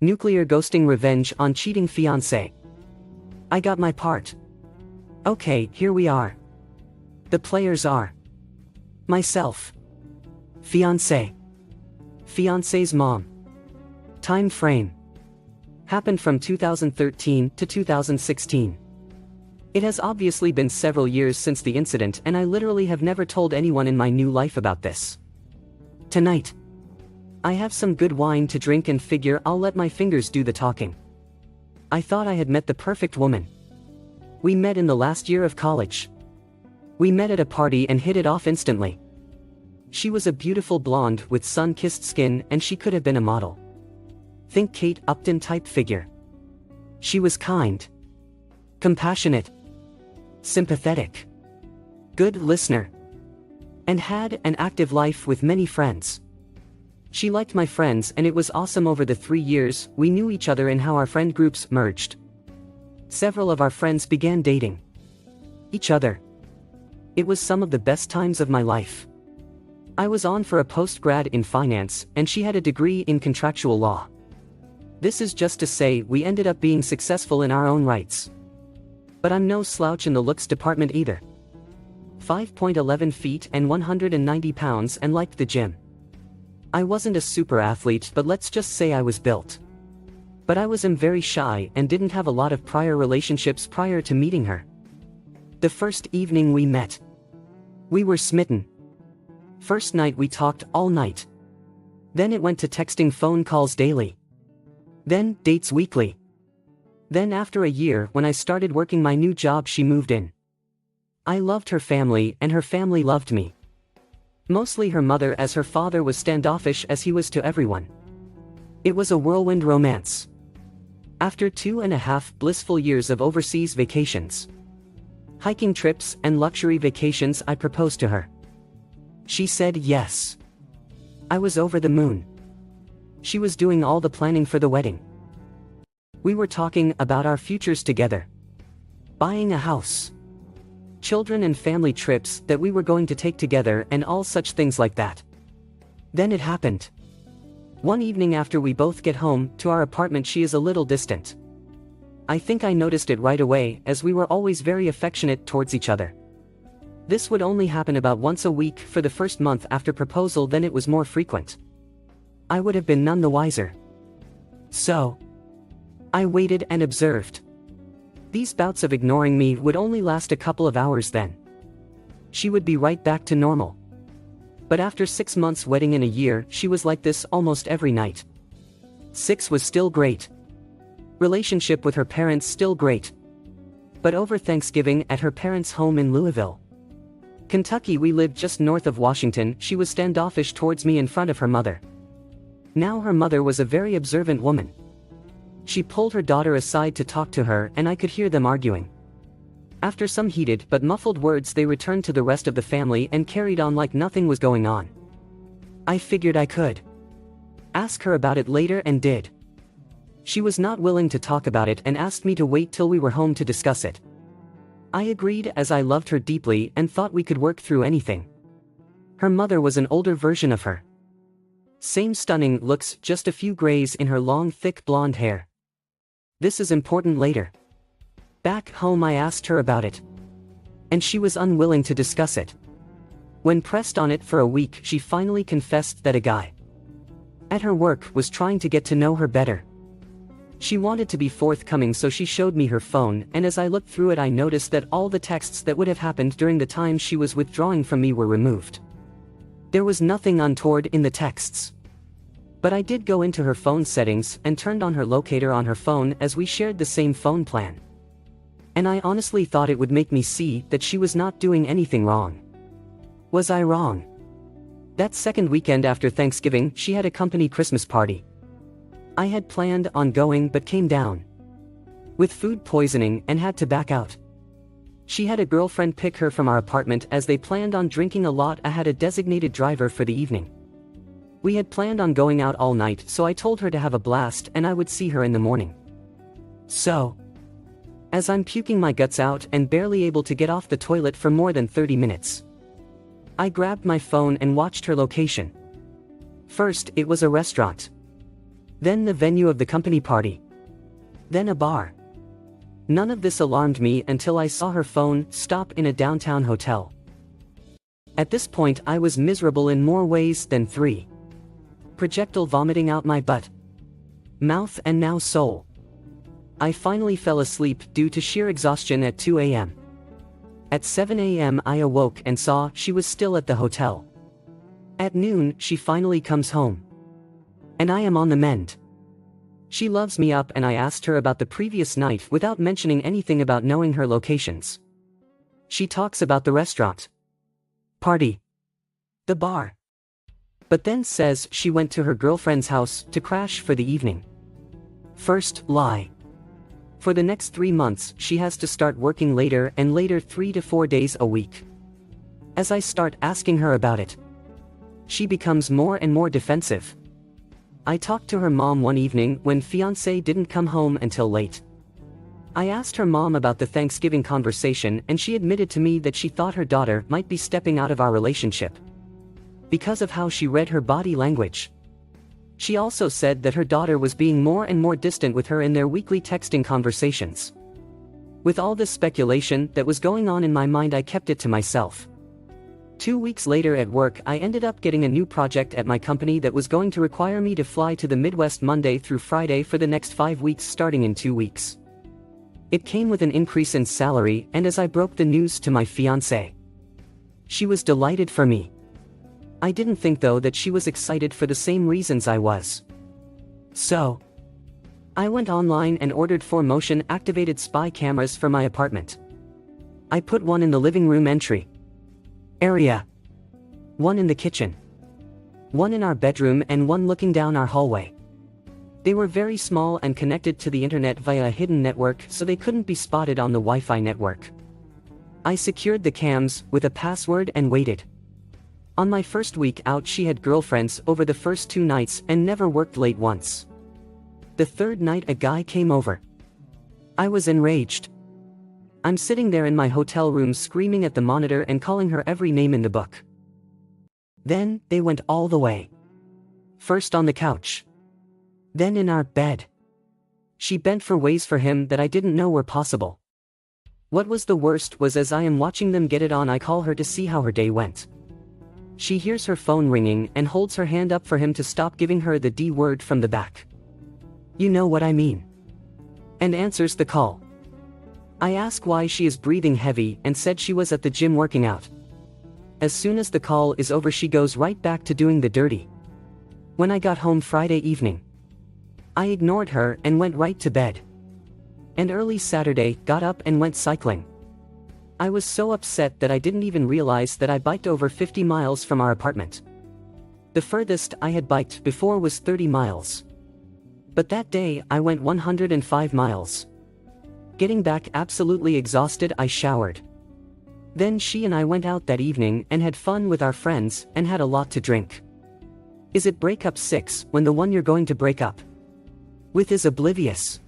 Nuclear ghosting revenge on cheating fiancé. I got my part. Okay, here we are. The players are myself, fiancé, fiancé's mom. Time frame happened from 2013 to 2016. It has obviously been several years since the incident, and I literally have never told anyone in my new life about this. Tonight, I have some good wine to drink and figure I'll let my fingers do the talking. I thought I had met the perfect woman. We met in the last year of college. We met at a party and hit it off instantly. She was a beautiful blonde with sun-kissed skin, and she could have been a model. Think Kate Upton type figure. She was kind, compassionate, sympathetic, good listener, and had an active life with many friends. She liked my friends, and it was awesome. Over the 3 years we knew each other and how our friend groups merged. Several of our friends began dating each other. It was some of the best times of my life. I was on for a post-grad in finance, and she had a degree in contractual law. This is just to say we ended up being successful in our own rights. But I'm no slouch in the looks department either. 5'11" feet and 190 pounds, and liked the gym. I wasn't a super athlete, but let's just say I was built. But I was very shy and didn't have a lot of prior relationships prior to meeting her. The first evening we met, we were smitten. First night we talked all night. Then it went to texting, phone calls daily. Then dates weekly. Then after a year, when I started working my new job, she moved in. I loved her family, and her family loved me. Mostly her mother, as her father was standoffish as he was to everyone. It was a whirlwind romance. After 2.5 blissful years of overseas vacations, hiking trips, and luxury vacations, I proposed to her. She said yes. I was over the moon. She was doing all the planning for the wedding. We were talking about our futures together. Buying a house, children, and family trips that we were going to take together, and all such things like that. Then it happened. One evening after we both get home to our apartment, she is a little distant. I think I noticed it right away, as we were always very affectionate towards each other. This would only happen about once a week for the first month after proposal, then it was more frequent. I would have been none the wiser. So I waited and observed. These bouts of ignoring me would only last a couple of hours, then she would be right back to normal. But after 6 months wedding in a year, she was like this almost every night. 6 was still great. Relationship with her parents still great. But over Thanksgiving at her parents' home in Louisville, Kentucky, we lived just north of Washington, she was standoffish towards me in front of her mother. Now her mother was a very observant woman. She pulled her daughter aside to talk to her, and I could hear them arguing. After some heated but muffled words, they returned to the rest of the family and carried on like nothing was going on. I figured I could ask her about it later, and did. She was not willing to talk about it and asked me to wait till we were home to discuss it. I agreed, as I loved her deeply and thought we could work through anything. Her mother was an older version of her. Same stunning looks, just a few grays in her long, thick blonde hair. This is important later. Back home I asked her about it, and she was unwilling to discuss it. When pressed on it for a week, she finally confessed that a guy at her work was trying to get to know her better. She wanted to be forthcoming, so she showed me her phone, and as I looked through it, I noticed that all the texts that would have happened during the time she was withdrawing from me were removed. There was nothing untoward in the texts. But I did go into her phone settings and turned on her locator on her phone, as we shared the same phone plan. And I honestly thought it would make me see that she was not doing anything wrong. Was I wrong? That second weekend after Thanksgiving, she had a company Christmas party. I had planned on going but came down with food poisoning and had to back out. She had a girlfriend pick her from our apartment, as they planned on drinking a lot. I had a designated driver for the evening. We had planned on going out all night, so I told her to have a blast and I would see her in the morning. So, as I'm puking my guts out and barely able to get off the toilet for more than 30 minutes, I grabbed my phone and watched her location. First, it was a restaurant. Then the venue of the company party. Then a bar. None of this alarmed me until I saw her phone stop in a downtown hotel. At this point I was miserable in more ways than three. Projectile vomiting out my butt, mouth and now soul. I finally fell asleep due to sheer exhaustion at 2 a.m. At 7 a.m. I awoke and saw she was still at the hotel. At noon she finally comes home. And I am on the mend. She loves me up and I asked her about the previous night without mentioning anything about knowing her locations. She talks about the restaurant, party, the bar, but then says she went to her girlfriend's house to crash for the evening. First lie. For the next 3 months she has to start working later and later 3 to 4 days a week. As I start asking her about it, she becomes more and more defensive. I talked to her mom one evening when fiancé didn't come home until late. I asked her mom about the Thanksgiving conversation and she admitted to me that she thought her daughter might be stepping out of our relationship because of how she read her body language. She also said that her daughter was being more and more distant with her in their weekly texting conversations. With all this speculation that was going on in my mind, I kept it to myself. 2 weeks later at work I ended up getting a new project at my company that was going to require me to fly to the Midwest Monday through Friday for the next 5 weeks starting in 2 weeks. It came with an increase in salary, and as I broke the news to my fiancée, she was delighted for me. I didn't think though that she was excited for the same reasons I was. So I went online and ordered 4 motion-activated spy cameras for my apartment. I put one in the living room entry area, one in the kitchen, one in our bedroom and one looking down our hallway. They were very small and connected to the internet via a hidden network so they couldn't be spotted on the Wi-Fi network. I secured the cams with a password and waited. On my first week out she had girlfriends over the first 2 nights and never worked late once. The 3rd night a guy came over. I was enraged. I'm sitting there in my hotel room screaming at the monitor and calling her every name in the book. Then they went all the way. First on the couch, then in our bed. She bent for ways for him that I didn't know were possible. What was the worst was as I am watching them get it on I call her to see how her day went. She hears her phone ringing and holds her hand up for him to stop giving her the D word from the back. You know what I mean. And answers the call. I ask why she is breathing heavy and said she was at the gym working out. As soon as the call is over she goes right back to doing the dirty. When I got home Friday evening, I ignored her and went right to bed. And early Saturday got up and went cycling. I was so upset that I didn't even realize that I biked over 50 miles from our apartment. The furthest I had biked before was 30 miles. But that day I went 105 miles. Getting back absolutely exhausted I showered. Then she and I went out that evening and had fun with our friends and had a lot to drink. Is it breakup 6 when the one you're going to break up with is oblivious?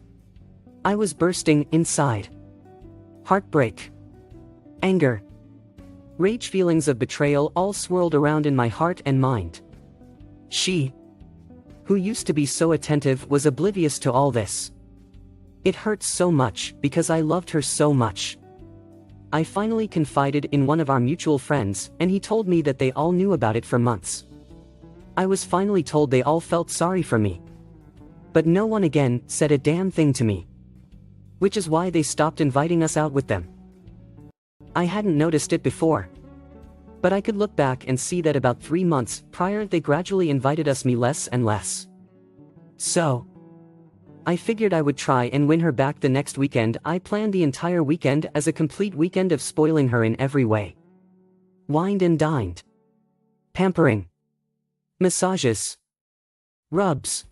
I was bursting inside. Heartbreak, anger, rage, feelings of betrayal all swirled around in my heart and mind. She, who used to be so attentive, was oblivious to all this. It hurts so much because I loved her so much. I finally confided in one of our mutual friends and he told me that they all knew about it for months. I was finally told they all felt sorry for me. But no one again said a damn thing to me. Which is why they stopped inviting us out with them. I hadn't noticed it before. But I could look back and see that about 3 months prior they gradually invited us me less and less. So I figured I would try and win her back the next weekend. I planned the entire weekend as a complete weekend of spoiling her in every way. Wined and dined. Pampering. Massages. Rubs.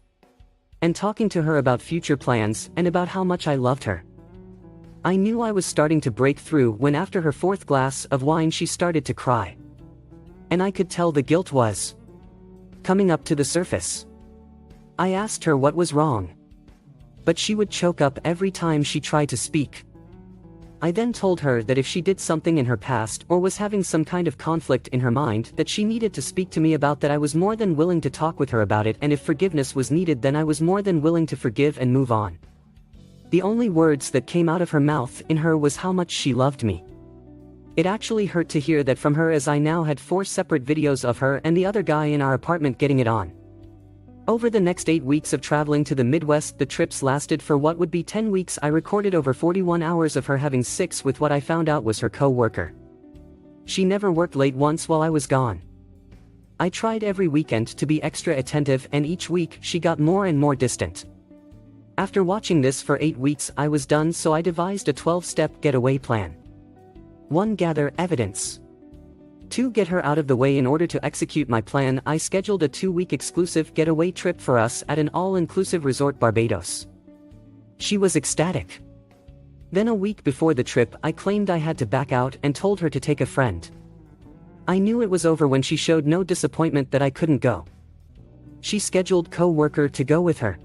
And talking to her about future plans and about how much I loved her. I knew I was starting to break through when after her 4th glass of wine she started to cry. And I could tell the guilt was coming up to the surface. I asked her what was wrong. But she would choke up every time she tried to speak. I then told her that if she did something in her past or was having some kind of conflict in her mind that she needed to speak to me about, that I was more than willing to talk with her about it, and if forgiveness was needed then I was more than willing to forgive and move on. The only words that came out of her mouth in her was how much she loved me. It actually hurt to hear that from her, as I now had 4 separate videos of her and the other guy in our apartment getting it on. Over the next 8 weeks of traveling to the Midwest, the trips lasted for what would be 10 weeks. I recorded over 41 hours of her having sex with what I found out was her co-worker. She never worked late once while I was gone. I tried every weekend to be extra attentive, and each week she got more and more distant. After watching this for 8 weeks, I was done, so I devised a 12-step getaway plan. 1. Gather evidence. 2. Get her out of the way. In order to execute my plan, I scheduled a 2-week exclusive getaway trip for us at an all-inclusive resort, Barbados. She was ecstatic. Then a week before the trip, I claimed I had to back out and told her to take a friend. I knew it was over when she showed no disappointment that I couldn't go. She scheduled co-worker to go with her.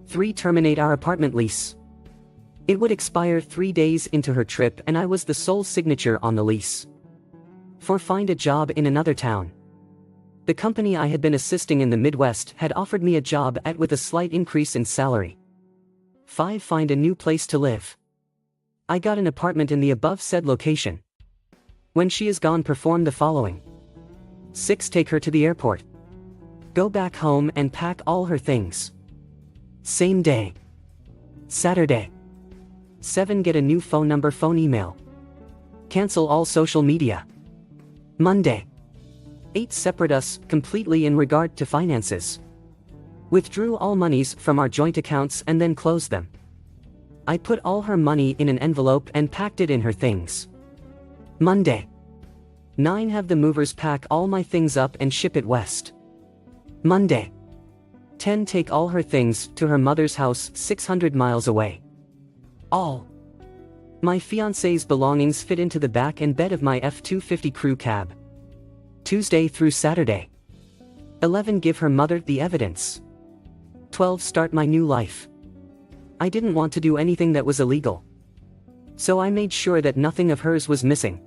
3. Terminate our apartment lease. It would expire 3 days into her trip, and I was the sole signature on the lease. 4. Find a job in another town. The company I had been assisting in the Midwest had offered me a job with a slight increase in salary. 5. Find a new place to live. I got an apartment in the above said location. When she is gone, perform the following. 6. Take her to the airport. Go back home and pack all her things. Same day. Saturday. 7. Get a new phone number, phone, email. Cancel all social media. Monday. 8. Separate us completely in regard to finances. Withdrew all monies from our joint accounts and then closed them. I put all her money in an envelope and packed it in her things. Monday. 9. Have the movers pack all my things up and ship it west. Monday. 10. Take all her things to her mother's house 600 miles away. All my fiancé's belongings fit into the back and bed of my F-250 crew cab. Tuesday through Saturday. 11. Give her mother the evidence. 12. Start my new life. I didn't want to do anything that was illegal, so I made sure that nothing of hers was missing.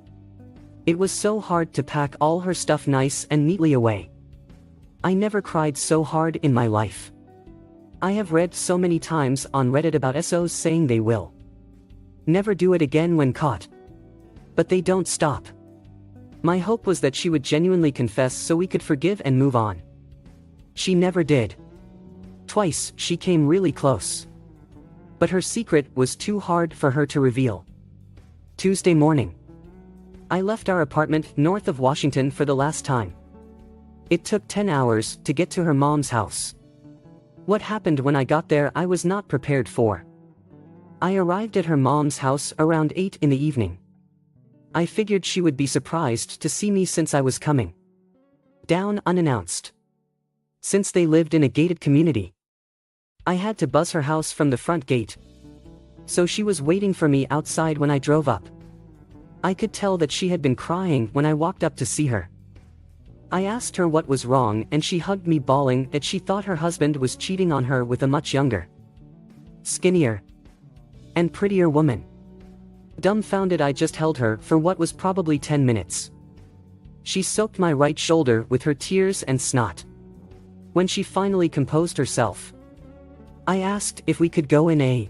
It was so hard to pack all her stuff nice and neatly away. I never cried so hard in my life. I have read so many times on Reddit about SOs saying they will never do it again when caught. But they don't stop. My hope was that she would genuinely confess so we could forgive and move on. She never did. Twice, she came really close. But her secret was too hard for her to reveal. Tuesday morning. I left our apartment north of Washington for the last time. It took 10 hours to get to her mom's house. What happened when I got there, I was not prepared for. I arrived at her mom's house around 8 in the evening. I figured she would be surprised to see me since I was coming down unannounced. Since they lived in a gated community, I had to buzz her house from the front gate. So she was waiting for me outside when I drove up. I could tell that she had been crying when I walked up to see her. I asked her what was wrong, and she hugged me, bawling that she thought her husband was cheating on her with a much younger, skinnier, and prettier woman. Dumbfounded, I just held her for what was probably 10 minutes. She soaked my right shoulder with her tears and snot. When she finally composed herself, I asked if we could go in a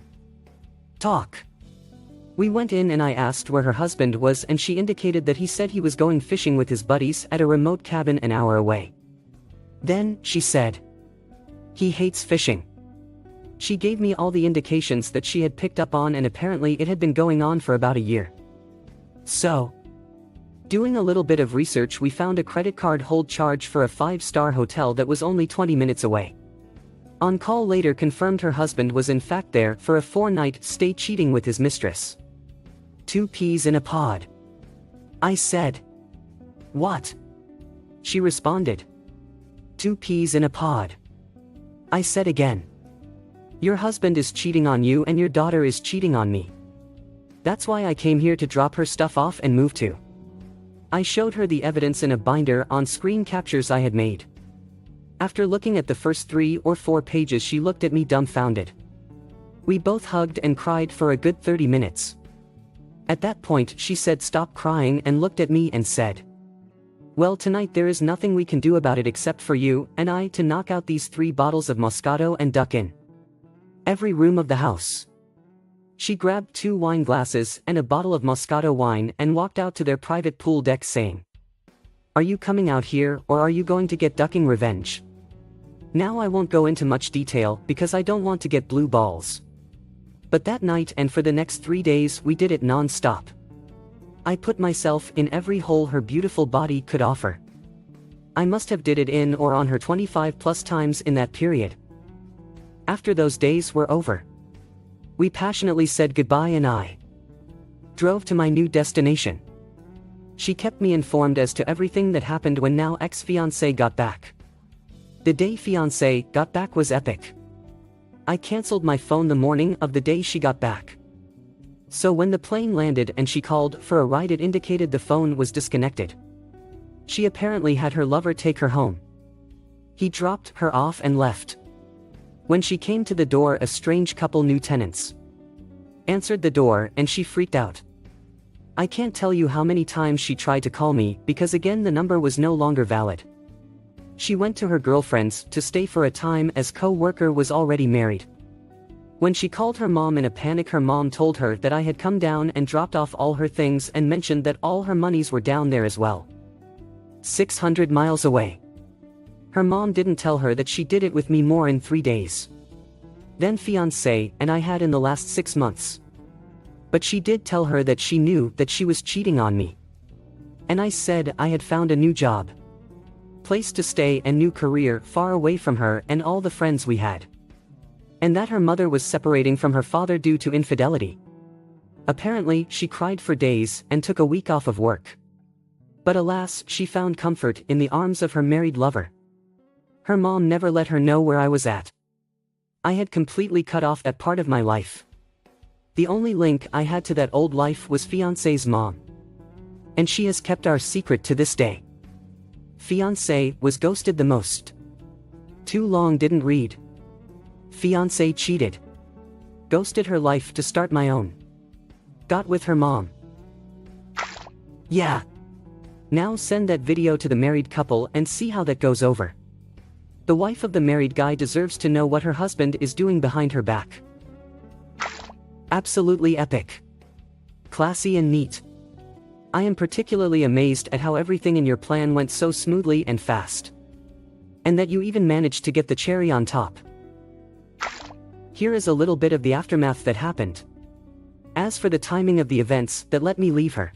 talk. We went in and I asked where her husband was, and she indicated that he said he was going fishing with his buddies at a remote cabin an hour away. Then, she said, he hates fishing. She gave me all the indications that she had picked up on, and apparently it had been going on for about a year. So, doing a little bit of research, we found a credit card hold charge for a 5-star hotel that was only 20 minutes away. On call later confirmed her husband was in fact there for a 4-night stay, cheating with his mistress. 2 peas in a pod. I said, what? She responded, 2 peas in a pod. I said again, your husband is cheating on you and your daughter is cheating on me. That's why I came here to drop her stuff off and move to. I showed her the evidence in a binder on screen captures I had made. After looking at the first 3 or 4 pages, she looked at me dumbfounded. We both hugged and cried for a good 30 minutes. At that point she said stop crying and looked at me and said, "Well, tonight there is nothing we can do about it except for you and I to knock out these 3 bottles of Moscato and duck in every room of the house." She grabbed 2 wine glasses and a bottle of Moscato wine and walked out to their private pool deck saying, "Are you coming out here or are you going to get ducking revenge?" Now I won't go into much detail because I don't want to get blue balls. But that night and for the next 3 days we did it non-stop. I put myself in every hole her beautiful body could offer. I must have did it in or on her 25 plus times in that period. After those days were over, we passionately said goodbye and I drove to my new destination. She kept me informed as to everything that happened when now ex-fiancé got back. The day fiancé got back was epic. I cancelled my phone the morning of the day she got back. So when the plane landed and she called for a ride, it indicated the phone was disconnected. She apparently had her lover take her home. He dropped her off and left. When she came to the door, a strange couple, new tenants, answered the door and she freaked out. I can't tell you how many times she tried to call me because again the number was no longer valid. She went to her girlfriend's to stay for a time as co-worker was already married. When she called her mom in a panic, her mom told her that I had come down and dropped off all her things and mentioned that all her monies were down there as well. 600 miles away. Her mom didn't tell her that she did it with me more in 3 days than fiancé and I had in the last 6 months. But she did tell her that she knew that she was cheating on me. And I said I had found a new job, place to stay and new career far away from her and all the friends we had. And that her mother was separating from her father due to infidelity. Apparently, she cried for days and took a week off of work. But alas, she found comfort in the arms of her married lover. Her mom never let her know where I was at. I had completely cut off that part of my life. The only link I had to that old life was fiancé's mom. And she has kept our secret to this day. Fiancé was ghosted the most. Too long, didn't read. Fiancé cheated. Ghosted her life to start my own. Got with her mom. Yeah. Now send that video to the married couple and see how that goes over. The wife of the married guy deserves to know what her husband is doing behind her back. Absolutely epic. Classy and neat. I am particularly amazed at how everything in your plan went so smoothly and fast. And that you even managed to get the cherry on top. Here is a little bit of the aftermath that happened. As for the timing of the events that let me leave her,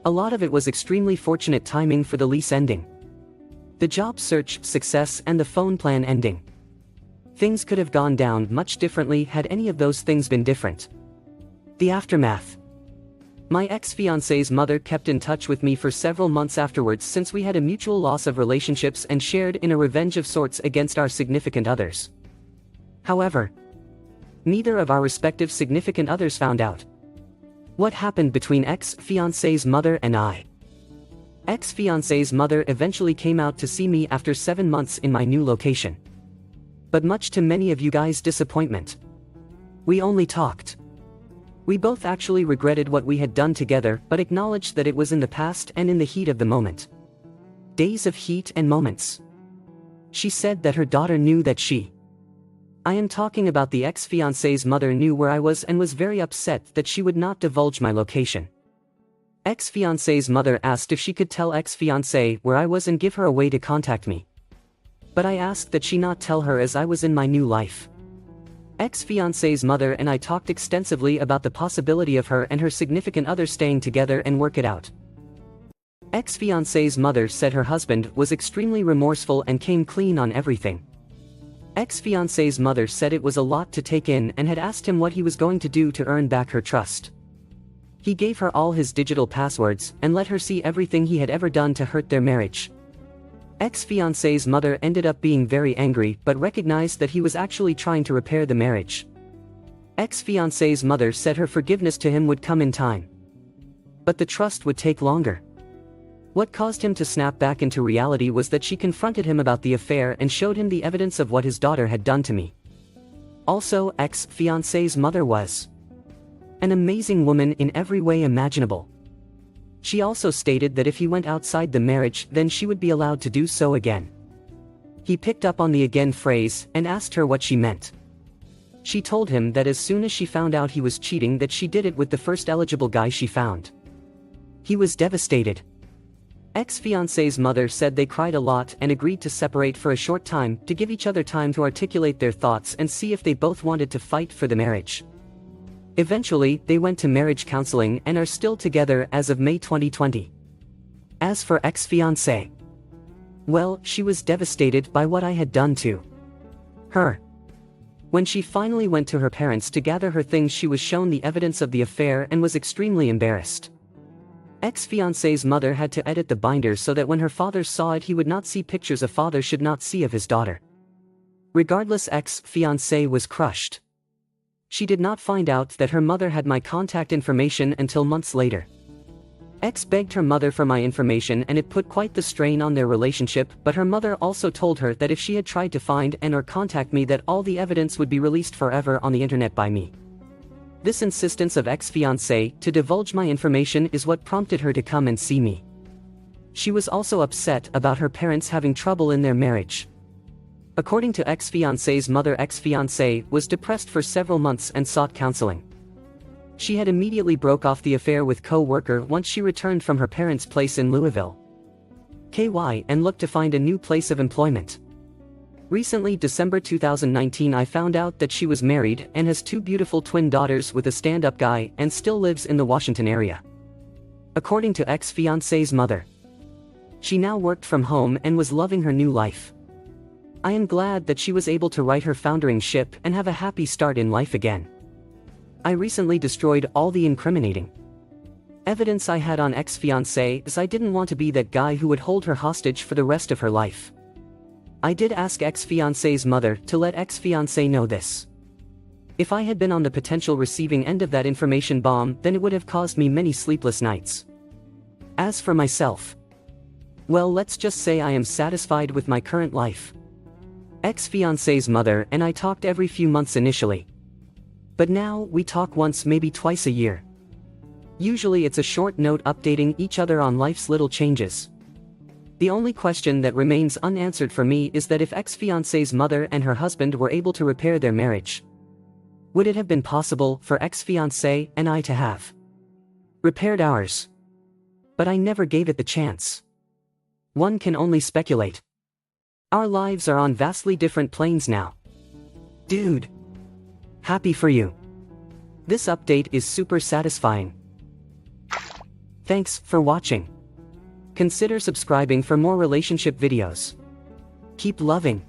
a lot of it was extremely fortunate timing for the lease ending, the job search success, and the phone plan ending. Things could have gone down much differently had any of those things been different. The aftermath. My ex-fiancé's mother kept in touch with me for several months afterwards since we had a mutual loss of relationships and shared in a revenge of sorts against our significant others. However, neither of our respective significant others found out what happened between ex-fiancé's mother and I. Ex-fiancé's mother eventually came out to see me after 7 months in my new location. But much to many of you guys' disappointment, we only talked. We both actually regretted what we had done together but acknowledged that it was in the past and in the heat of the moment. Days of heat and moments. She said that her daughter knew that I am talking about the ex-fiancé's mother knew where I was and was very upset that she would not divulge my location. Ex-fiancé's mother asked if she could tell ex-fiancé where I was and give her a way to contact me. But I asked that she not tell her as I was in my new life. Ex-fiancé's mother and I talked extensively about the possibility of her and her significant other staying together and work it out. Ex-fiancé's mother said her husband was extremely remorseful and came clean on everything. Ex-fiancé's mother said it was a lot to take in and had asked him what he was going to do to earn back her trust. He gave her all his digital passwords and let her see everything he had ever done to hurt their marriage. Ex-fiancé's mother ended up being very angry but recognized that he was actually trying to repair the marriage. Ex-fiancé's mother said her forgiveness to him would come in time. But the trust would take longer. What caused him to snap back into reality was that she confronted him about the affair and showed him the evidence of what his daughter had done to me. Also, ex-fiancé's mother was An amazing woman in every way imaginable. She also stated that if he went outside the marriage, then she would be allowed to do so again. He picked up on the again phrase and asked her what she meant. She told him that as soon as she found out he was cheating, that she did it with the first eligible guy she found. He was devastated. Ex-fiancé's mother said they cried a lot and agreed to separate for a short time to give each other time to articulate their thoughts and see if they both wanted to fight for the marriage. Eventually, they went to marriage counseling and are still together as of May 2020. As for ex-fiancé, well, she was devastated by what I had done to her. When she finally went to her parents to gather her things, she was shown the evidence of the affair and was extremely embarrassed. Ex-fiancé's mother had to edit the binder so that when her father saw it, he would not see pictures a father should not see of his daughter. Regardless, ex-fiancé was crushed. She did not find out that her mother had my contact information until months later. Ex begged her mother for my information and it put quite the strain on their relationship, but her mother also told her that if she had tried to find and or contact me, that all the evidence would be released forever on the internet by me. This insistence of ex-fiancé to divulge my information is what prompted her to come and see me. She was also upset about her parents having trouble in their marriage. According to ex-fiancé's mother, ex-fiancé was depressed for several months and sought counseling. She had immediately broke off the affair with co-worker once she returned from her parents' place in Louisville, KY, and looked to find a new place of employment. Recently, December 2019, I found out that she was married and has 2 beautiful twin daughters with a stand-up guy and still lives in the Washington area. According to ex-fiancé's mother, she now worked from home and was loving her new life. I am glad that she was able to right her foundering ship and have a happy start in life again. I recently destroyed all the incriminating evidence I had on ex-fiancé as I didn't want to be that guy who would hold her hostage for the rest of her life. I did ask ex-fiancé's mother to let ex-fiancé know this. If I had been on the potential receiving end of that information bomb, then it would have caused me many sleepless nights. As for myself, well, let's just say I am satisfied with my current life. Ex-fiancé's mother and I talked every few months initially. But now, we talk once, maybe twice a year. Usually it's a short note updating each other on life's little changes. The only question that remains unanswered for me is that if ex-fiancé's mother and her husband were able to repair their marriage, would it have been possible for ex-fiancé and I to have repaired ours? But I never gave it the chance. One can only speculate. Our lives are on vastly different planes now. Dude. Happy for you. This update is super satisfying. Thanks for watching. Consider subscribing for more relationship videos. Keep loving.